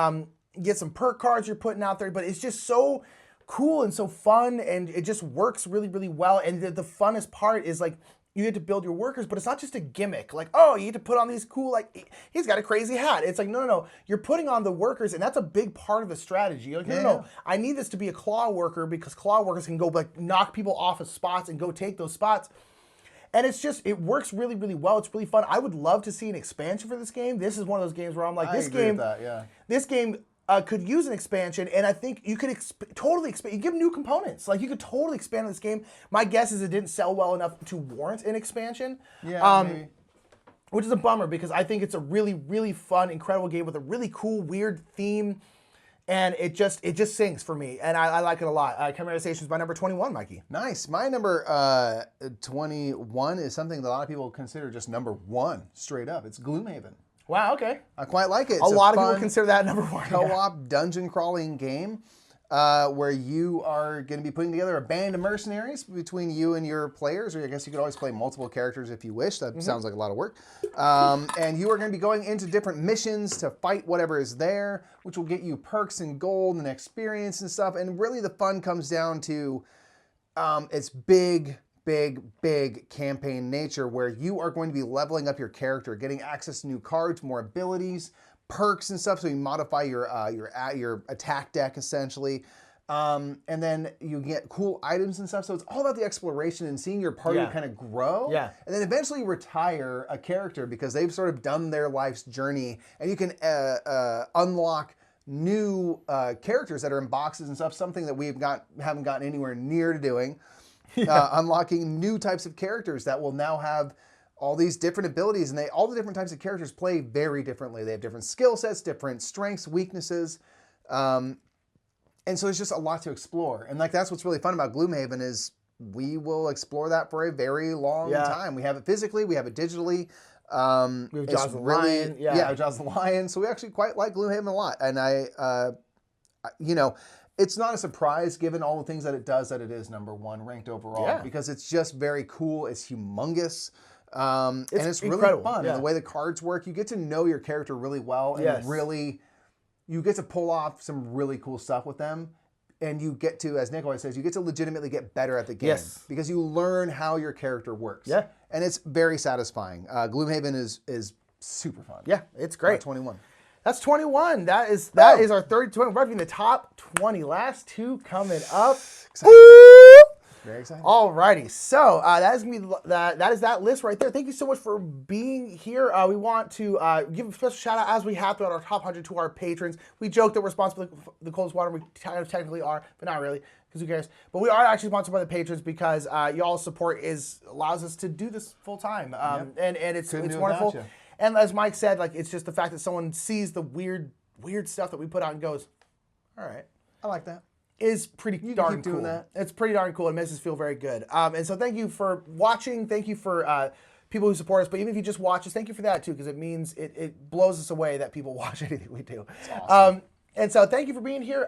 B: get some perk cards you're putting out there, but it's just so cool and so fun, and it just works really well. And the funnest part is, like, you get to build your workers, but it's not just a gimmick. Like, oh, you get to put on these cool, like, he's got a crazy hat. It's like, no. You're putting on the workers, and that's a big part of the strategy. You're like, no. I need this to be a claw worker because claw workers can go, like, knock people off of spots and go take those spots. And it works really well. It's really fun. I would love to see an expansion for this game. This is one of those games where I'm like, this game could use an expansion, and I think you could totally expand. You give new components. Like, you could totally expand this game. My guess is it didn't sell well enough to warrant an expansion.
C: Yeah, maybe.
B: Which is a bummer because I think it's a really fun, incredible game with a really cool, weird theme, and it just sings for me, and I like it a lot. Chimera Station is my number 21, Mikey.
C: Nice. My number 21 is something that a lot of people consider just number 1 straight up. It's Gloomhaven.
B: Wow, okay.
C: I quite like it.
B: A lot of people consider that number 1.
C: Co-op dungeon crawling game. where you are going to be putting together a band of mercenaries between you and your players, or I guess you could always play multiple characters if you wish. That sounds like a lot of work. And you are going to be going into different missions to fight whatever is there, which will get you perks and gold and experience and stuff. And really the fun comes down to its big campaign nature, where you are going to be leveling up your character, getting access to new cards, more abilities, perks and stuff, so you modify your attack deck essentially, and then you get cool items and stuff. So it's all about the exploration and seeing your party kind of grow, and then eventually retire a character because they've sort of done their life's journey, and you can unlock new characters that are in boxes and stuff. Something that haven't gotten anywhere near to doing. Unlocking new types of characters that will now have all these different abilities, and all the different types of characters play very differently. They have different skill sets, different strengths, weaknesses, and so it's just a lot to explore. And like that's what's really fun about Gloomhaven is we will explore that for a very long time. We have it physically, we have it digitally.
B: We have Jaws the Lion.
C: Jaws the Lion. So we actually quite like Gloomhaven a lot, and you know, it's not a surprise given all the things that it does that it is #1 ranked overall because it's just very cool. It's humongous. And it's really fun. And the way the cards work, you get to know your character really well, and really, you get to pull off some really cool stuff with them. And you get to, as Nick always says, you get to legitimately get better at the game because you learn how your character works. Yeah, and it's very satisfying. Gloomhaven is super fun.
B: Yeah, it's great.
C: 21.
B: That's 21. That is our 32. We're reviewing the top 20. Last two coming up.
C: Very exciting.
B: Alrighty, so that is gonna be that is that list right there. Thank you so much for being here. We want to give a special shout out, as we have throughout our top 100, to our patrons. We joke that we're sponsored by the coldest water. We kind of technically are, but not really, because who cares? But we are actually sponsored by the patrons because y'all's support allows us to do this full time, and it's wonderful. And as Mike said, like it's just the fact that someone sees the weird stuff that we put out and goes, all right,
C: I like that.
B: Is pretty darn cool. It's pretty darn cool. It makes us feel very good. And so thank you for watching. Thank you for people who support us. But even if you just watch us, thank you for that too, because it means it blows us away that people watch anything we do.
C: It's awesome.
B: And so thank you for being here.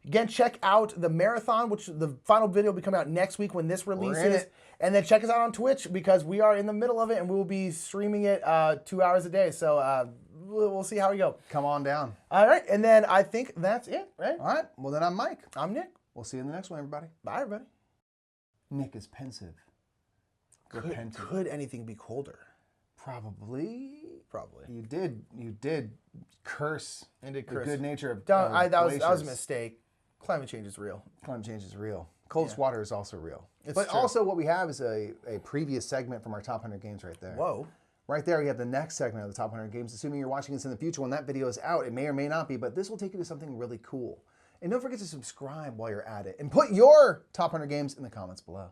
B: Again, check out the marathon, which the final video will be coming out next week when this releases. And then check us out on Twitch because we are in the middle of it and we will be streaming it 2 hours a day. So we'll see how we go.
C: Come on down.
B: All right. And then I think that's it, right?
C: All right. Well, then I'm Mike.
B: I'm Nick.
C: We'll see you in the next one, everybody.
B: Bye, everybody.
C: Nick is pensive.
B: Could anything be colder?
C: Probably.
B: You
C: did curse the good nature of
B: that was a mistake. Climate change is real.
C: Climate change is real. Coldest water is also real.
B: But
C: also what we have is a previous segment from our top 100 games right there.
B: Whoa.
C: Right there, we have the next segment of the top 100 games. Assuming you're watching this in the future when that video is out, it may or may not be, but this will take you to something really cool. And don't forget to subscribe while you're at it. And put your top 100 games in the comments below.